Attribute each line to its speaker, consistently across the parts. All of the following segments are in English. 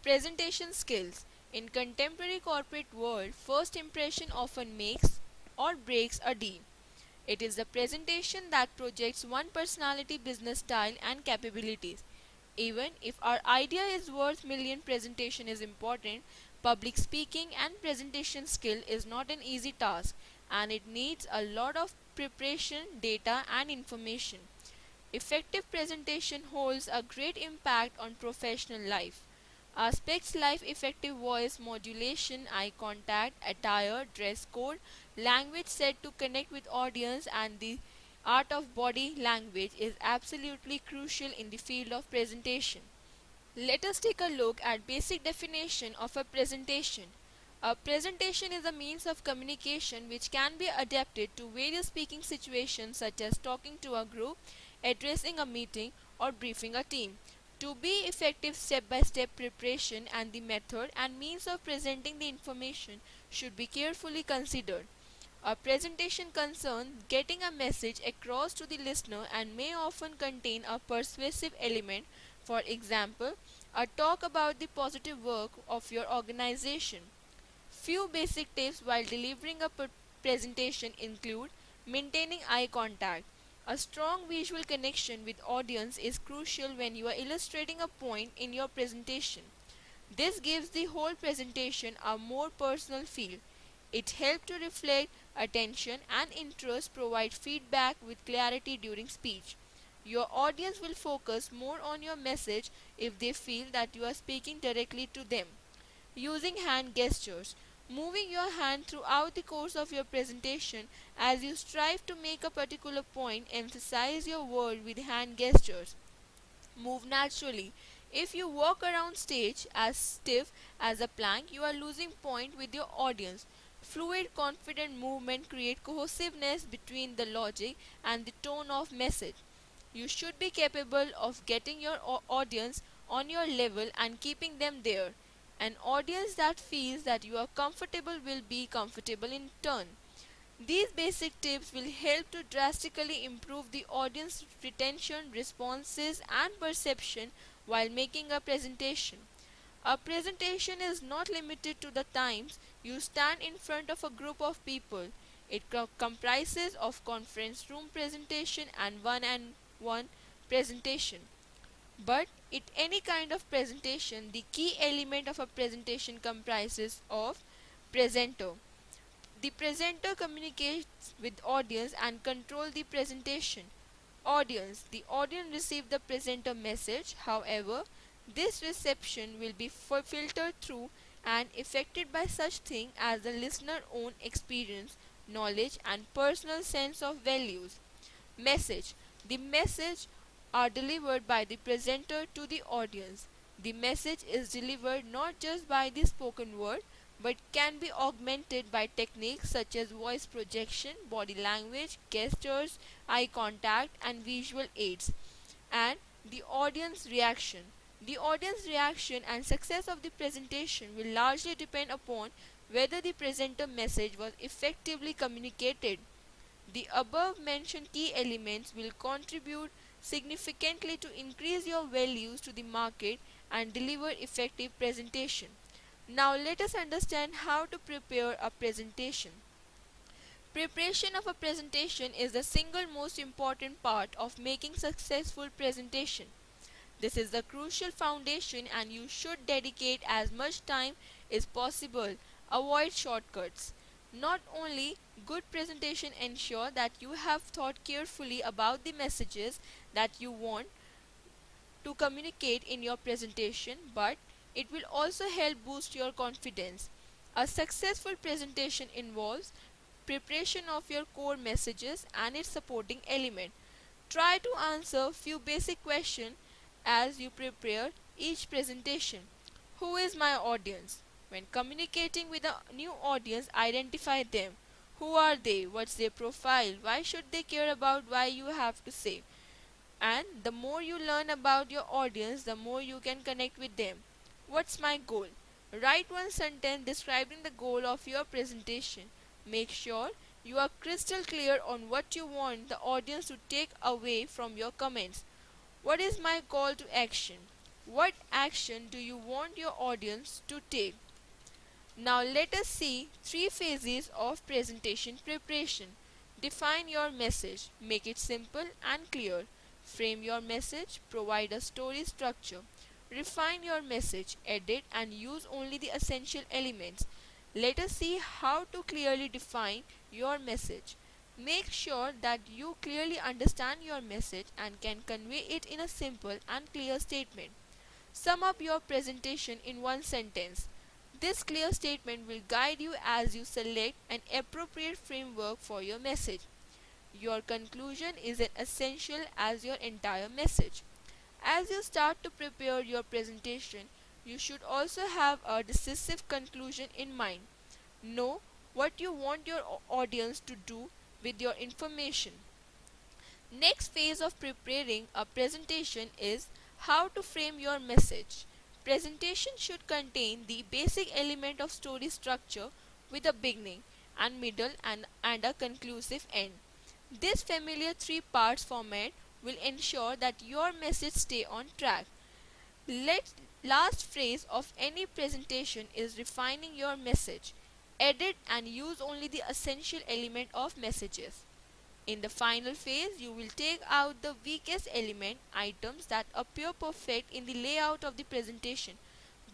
Speaker 1: Presentation skills. In contemporary corporate world, first impression often makes or breaks a deal. It is the presentation that projects one personality, business style and capabilities. Even if our idea is worth million, presentation is important. Public speaking and presentation skill is not an easy task, and it needs a lot of preparation, data and information. Effective presentation holds a great impact on professional life. Aspects like effective voice modulation, eye contact, attire, dress code, language set to connect with audience, and the art of body language is absolutely crucial in the field of presentation. Let us take a look at basic definition of a presentation. A presentation is a means of communication which can be adapted to various speaking situations such as talking to a group, addressing a meeting, or briefing a team. To be effective, step-by-step preparation and the method and means of presenting the information should be carefully considered. A presentation concerns getting a message across to the listener and may often contain a persuasive element. For example, a talk about the positive work of your organization. Few basic tips while delivering a presentation include maintaining eye contact. A strong visual connection with audience is crucial when you are illustrating a point in your presentation. This gives the whole presentation a more personal feel. It helps to reflect attention and interest, provide feedback with clarity during speech. Your audience will focus more on your message if they feel that you are speaking directly to them. Using hand gestures. Moving your hand throughout the course of your presentation as you strive to make a particular point, emphasize your word with hand gestures. Move naturally. If you walk around stage as stiff as a plank, you are losing point with your audience. Fluid, confident movement create cohesiveness between the logic and the tone of message. You should be capable of getting your audience on your level and keeping them there. An audience that feels that you are comfortable will be comfortable in turn. These basic tips will help to drastically improve the audience retention, responses, and perception while making a presentation. A presentation is not limited to the times you stand in front of a group of people. It comprises of conference room presentation and one-on-one presentation. But in any kind of presentation, the key element of a presentation comprises of presenter. The presenter communicates with audience and control the presentation. Audience. The audience receive the presenter message. However, this reception will be filtered through and affected by such things as the listener own experience, knowledge and personal sense of values. Message. The message are delivered by the presenter to the audience. The message is delivered not just by the spoken word but can be augmented by techniques such as voice projection, body language, gestures, eye contact, and visual aids. And the audience reaction. The audience reaction and success of the presentation will largely depend upon whether the presenter message was effectively communicated. The above mentioned key elements will contribute significantly to increase your values to the market and deliver effective presentation. Now let us understand how to prepare a presentation. Preparation of a presentation is the single most important part of making successful presentation. This is the crucial foundation and you should dedicate as much time as possible. Avoid shortcuts. Not only good presentation ensure that you have thought carefully about the messages that you want to communicate in your presentation, but it will also help boost your confidence. A successful presentation involves preparation of your core messages and its supporting element. Try to answer few basic questions as you prepare each presentation. Who is my audience? When communicating with a new audience, identify them. Who are they? What's their profile? Why should they care about what you have to say? And the more you learn about your audience, the more you can connect with them. What's my goal? Write one sentence describing the goal of your presentation. Make sure you are crystal clear on what you want the audience to take away from your comments. What is my call to action? What action do you want your audience to take? Now let us see three phases of presentation preparation. Define your message. Make it simple and clear. Frame your message. Provide a story structure. Refine your message. Edit and use only the essential elements. Let us see how to clearly define your message. Make sure that you clearly understand your message and can convey it in a simple and clear statement. Sum up your presentation in one sentence. This clear statement will guide you as you select an appropriate framework for your message. Your conclusion is as essential as your entire message. As you start to prepare your presentation, you should also have a decisive conclusion in mind. Know what you want your audience to do with your information. Next phase of preparing a presentation is how to frame your message. Presentation should contain the basic element of story structure with a beginning and middle and a conclusive end. This familiar three parts format will ensure that your message stay on track. Let last phrase of any presentation is refining your message. Edit and use only the essential element of messages. In the final phase, you will take out the weakest element items that appear perfect in the layout of the presentation.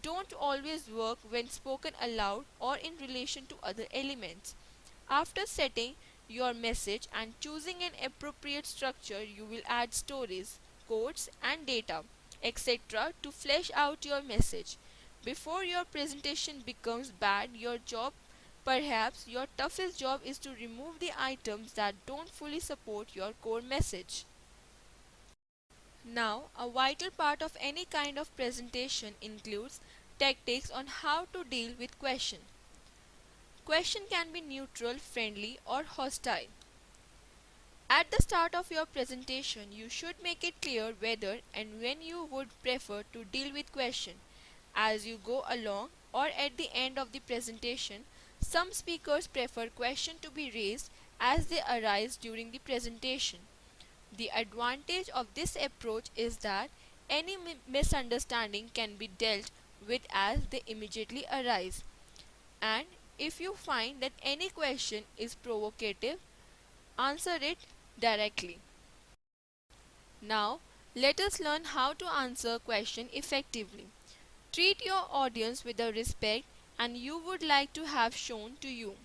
Speaker 1: Don't always work when spoken aloud or in relation to other elements. After setting your message and choosing an appropriate structure, you will add stories, quotes, and data, etc. to flesh out your message. Before your presentation becomes bad, perhaps your toughest job is to remove the items that don't fully support your core message. Now, a vital part of any kind of presentation includes tactics on how to deal with question. Question can be neutral, friendly, or hostile. At the start of your presentation, you should make it clear whether and when you would prefer to deal with question. As you go along or at the end of the presentation, some speakers prefer questions to be raised as they arise during the presentation. The advantage of this approach is that any misunderstanding can be dealt with as they immediately arise. And if you find that any question is provocative, answer it directly. Now, let us learn how to answer a question effectively. Treat your audience with the respect and you would like to have shown to you.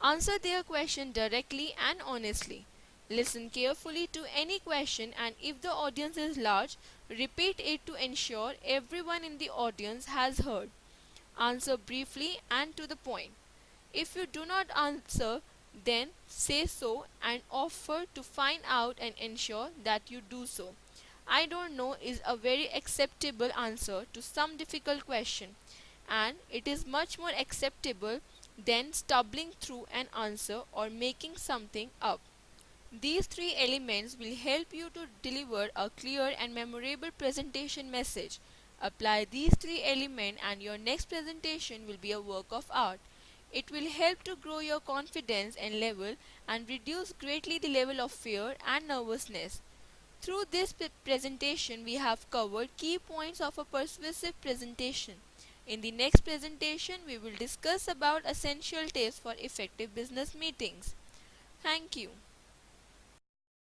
Speaker 1: Answer their question directly and honestly. Listen carefully to any question and if the audience is large, repeat it to ensure everyone in the audience has heard. Answer briefly and to the point. If you do not answer, then say so and offer to find out and ensure that you do so. I don't know is a very acceptable answer to some difficult question, and it is much more acceptable than stumbling through an answer or making something up. These three elements will help you to deliver a clear and memorable presentation message. Apply these three elements and your next presentation will be a work of art. It will help to grow your confidence and level and reduce greatly the level of fear and nervousness. Through this presentation, we have covered key points of a persuasive presentation. In the next presentation, we will discuss about essential tips for effective business meetings. Thank you.